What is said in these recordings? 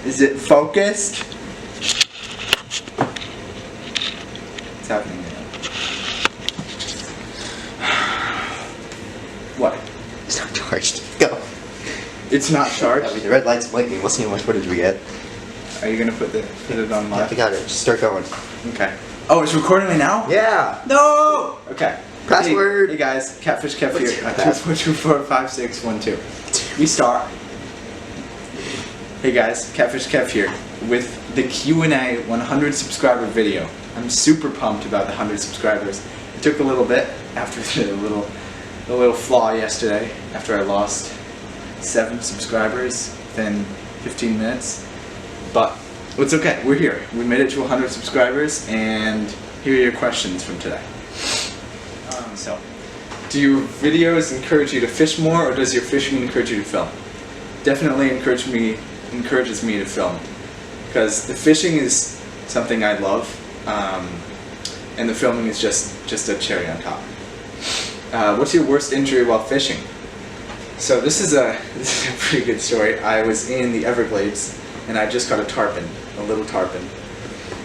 Is it focused? What's happening now? What? It's not charged. Go. It's not charged? I mean, the red light's blinking. We'll see how much footage we get. Are you gonna put it on Yeah, live? we got it. Just start going. Okay. Oh, it's recording me now? Yeah. No! Okay. Password. Hey guys, Catfish Kev What's here. your password? 2424561 Restart. Hey guys, Catfish Kev here with the Q&A 100 subscriber video. I'm super pumped about the 100 subscribers. It took a little bit after the little flaw yesterday after I lost 7 subscribers within 15 minutes. But it's okay, we're here. We made it to 100 subscribers, and here are your questions from today. So, do your videos encourage you to fish more, or does your fishing encourage you to film? Definitely encourages me to film, because the fishing is something I love, and the filming is just a cherry on top. What's your worst injury while fishing? So this is a pretty good story. I was in the Everglades, and I just got a little tarpon,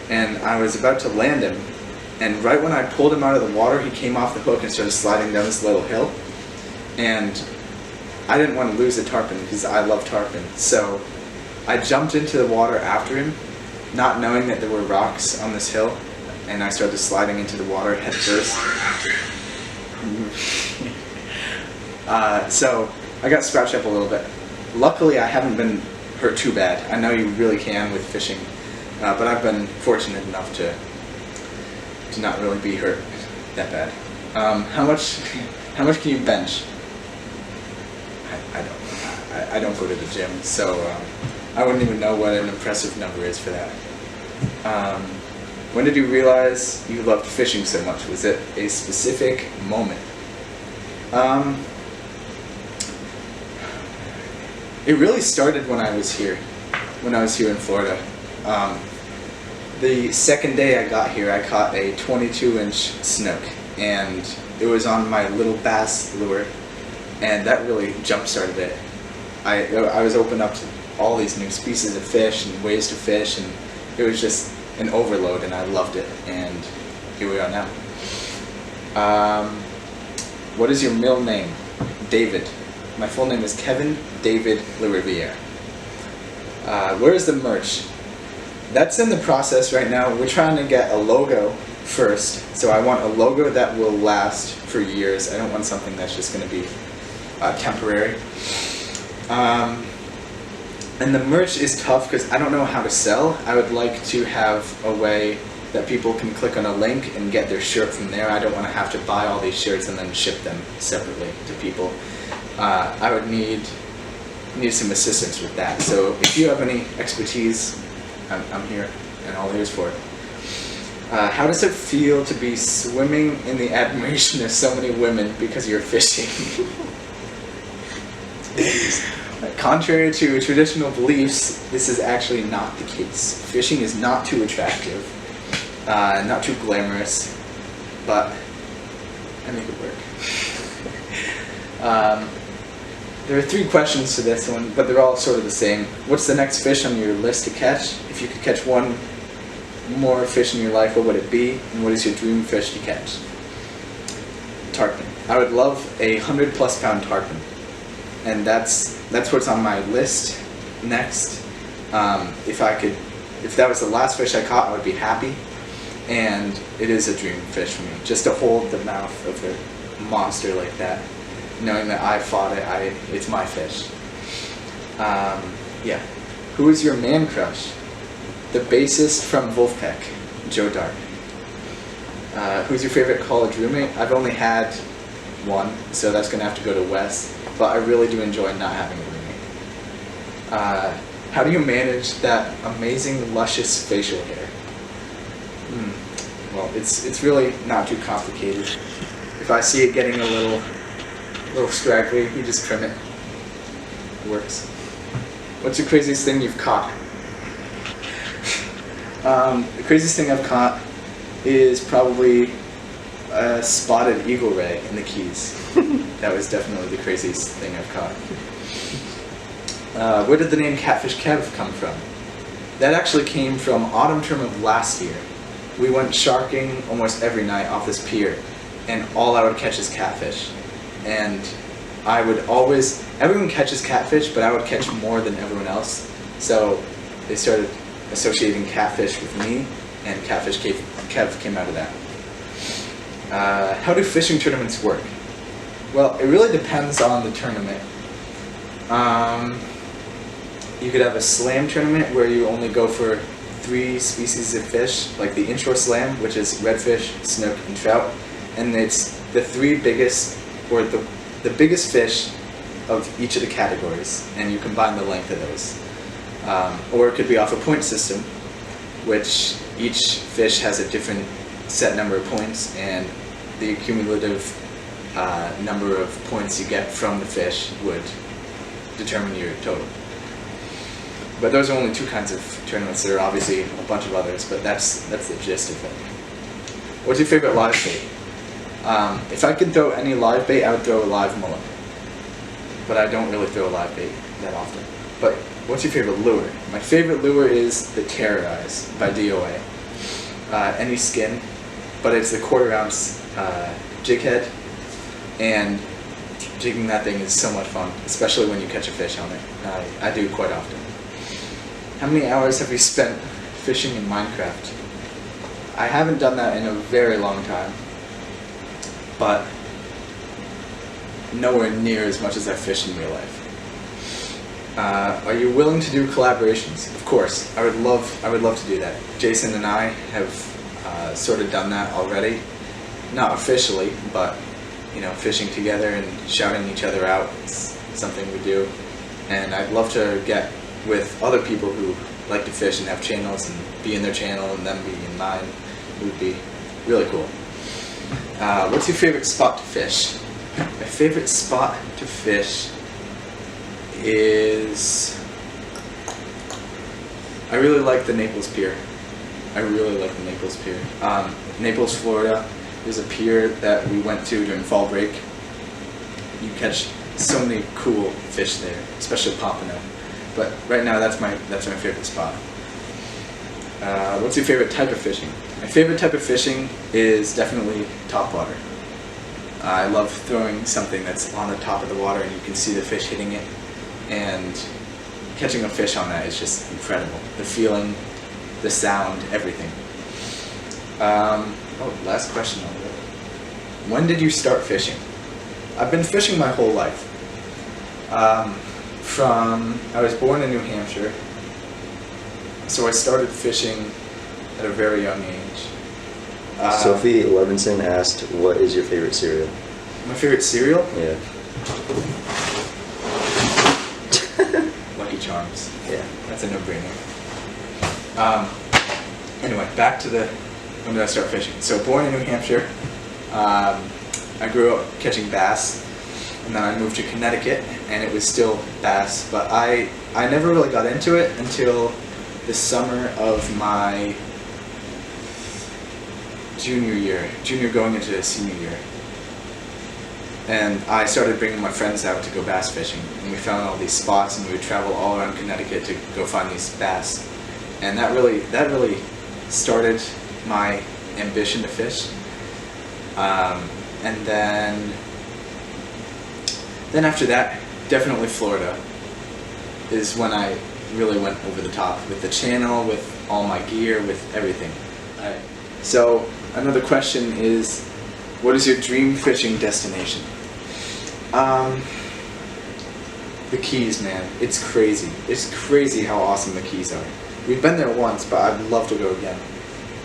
and I was about to land him, and right when I pulled him out of the water, he came off the hook and started sliding down this little hill, and I didn't want to lose the tarpon because I love tarpon, so I jumped into the water after him, not knowing that there were rocks on this hill, and I started sliding into the water head first. So I got scratched up a little bit. Luckily, I haven't been hurt too bad. I know you really can with fishing, but I've been fortunate enough to not really be hurt that bad. How much can you bench? I don't go to the gym, so I wouldn't even know what an impressive number is for that. When did you realize you loved fishing so much? Was it a specific moment? It really started when I was here in Florida. The second day I got here, I caught a 22-inch snook, and it was on my little bass lure, and that really jump-started it. I was open up to all these new species of fish and ways to fish, and it was just an overload, and I loved it, and here we are now. What is your middle name? David. My full name is Kevin David LaRiviere. Where is the merch? That's in the process right now. We're trying to get a logo first, so I want a logo that will last for years. I don't want something that's just going to be temporary. And the merch is tough because I don't know how to sell. I would like to have a way that people can click on a link and get their shirt from there. I don't want to have to buy all these shirts and then ship them separately to people. I would need some assistance with that. So if you have any expertise, I'm here and all ears for it. How does it feel to be swimming in the admiration of so many women because you're fishing? Contrary to traditional beliefs, this is actually not the case. Fishing is not too attractive, not too glamorous, but I make it work. There are 3 questions to this one, but they're all sort of the same. What's the next fish on your list to catch? If you could catch one more fish in your life, what would it be? And what is your dream fish to catch? Tarpon. I would love a 100+ pound tarpon. And that's what's on my list next. If that was the last fish I caught, I would be happy. And it is a dream fish for me, just to hold the mouth of a monster like that, knowing that I fought it. It's my fish. Yeah. Who is your man crush? The bassist from Wolfpack, Joe Dark. Who's your favorite college roommate? I've only had one, so that's gonna have to go to Wes. But I really do enjoy not having a roommate. How do you manage that amazing, luscious facial hair? Well, it's really not too complicated. If I see it getting a little scraggly, you just trim it. It works. What's the craziest thing you've caught? The craziest thing I've caught is probably a spotted eagle ray in the Keys. That was definitely the craziest thing I've caught. Where did the name Catfish Kev come from? That actually came from autumn term of last year. We went sharking almost every night off this pier, and all I would catch is catfish. And I would always, everyone catches catfish, but I would catch more than everyone else. So they started associating catfish with me, and Catfish Kev came out of that. How do fishing tournaments work? Well, it really depends on the tournament. You could have a slam tournament where you only go for 3 species of fish, like the inshore slam, which is redfish, snook, and trout. And it's the 3 biggest, or the biggest fish of each of the categories, and you combine the length of those. Or it could be off a point system, which each fish has a different set number of points, and the cumulative number of points you get from the fish would determine your total. But those are only 2 kinds of tournaments. There are obviously a bunch of others, but that's the gist of it. What's your favorite live bait? If I could throw any live bait, I would throw a live mullet. But I don't really throw a live bait that often. But what's your favorite lure? My favorite lure is the Terrorize by DOA. Any skin, but it's the 1/4 ounce jig head, and jigging that thing is so much fun, especially when you catch a fish on it. I do quite often. How many hours have you spent fishing in Minecraft? I haven't done that in a very long time, but nowhere near as much as I fish in real life. Are you willing to do collaborations? Of course, I would love to do that. Jason and I have sort of done that already, not officially, but fishing together and shouting each other out is something we do. And I'd love to get with other people who like to fish and have channels and be in their channel and them be in mine. It would be really cool. What's your favorite spot to fish? My favorite spot to fish is, I really like the Naples Pier. Naples, Florida. There's a pier that we went to during fall break. You catch so many cool fish there, especially pompano. But right now, that's my favorite spot. What's your favorite type of fishing? My favorite type of fishing is definitely topwater. I love throwing something that's on the top of the water and you can see the fish hitting it, and catching a fish on that is just incredible. The feeling, the sound, everything. Last question on that. When did you start fishing? I've been fishing my whole life. I was born in New Hampshire, so I started fishing at a very young age. Sophie Levinson asked, what is your favorite cereal? My favorite cereal? Yeah. Lucky Charms. Yeah. That's a no-brainer. Anyway, back to when did I start fishing? So born in New Hampshire, I grew up catching bass, and then I moved to Connecticut, and it was still bass, but I never really got into it until the summer of my junior going into senior year. And I started bringing my friends out to go bass fishing, and we found all these spots, and we would travel all around Connecticut to go find these bass. And that really started my ambition to fish. And then after that, definitely Florida is when I really went over the top with the channel, with all my gear, with everything. So another question is, what is your dream fishing destination? The Keys, man. It's crazy. It's crazy how awesome the Keys are. We've been there once, but I'd love to go again.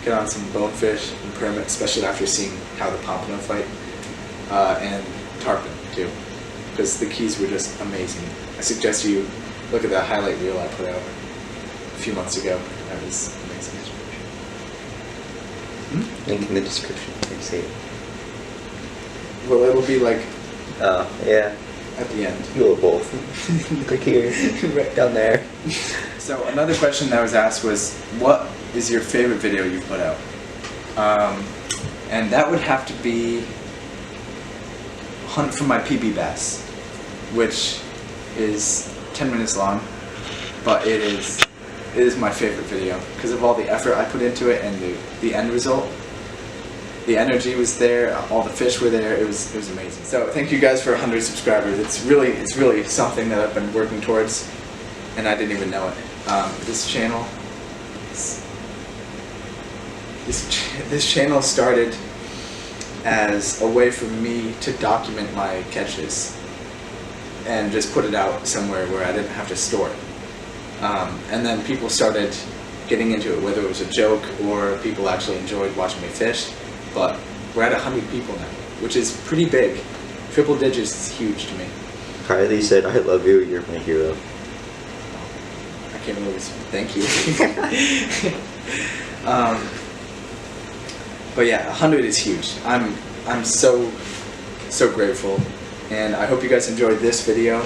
Get on some bonefish and permit, especially after seeing how the pompano fight, and tarpon too, because the Keys were just amazing. I suggest you look at that highlight reel I put out a few months ago. That was amazing. Link in the description. You can see it. Well, it'll be like yeah. at the end. You will both. Click here. Right down there. So another question that was asked was, what is your favorite video you put out? And that would have to be Hunt for My PB Bass, which is 10 minutes long, but it is my favorite video because of all the effort I put into it and the end result. The energy was there, all the fish were there. It was amazing. So thank you guys for 100 subscribers. It's really something that I've been working towards, and I didn't even know it. This channel started as a way for me to document my catches and just put it out somewhere where I didn't have to store it. And then people started getting into it, whether it was a joke or people actually enjoyed watching me fish. But we're at 100 people now, which is pretty big. Triple digits is huge to me. Kylie said, "I love you. You're my hero." I can't believe it. Thank you. But yeah, 100 is huge. I'm so grateful, and I hope you guys enjoyed this video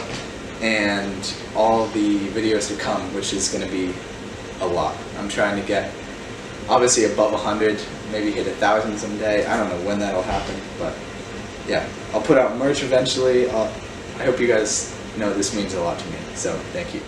and all the videos to come, which is going to be a lot. I'm trying to get obviously above 100, maybe hit 1,000 someday. I don't know when that'll happen, but yeah, I'll put out merch eventually. I hope you guys know this means a lot to me, so thank you.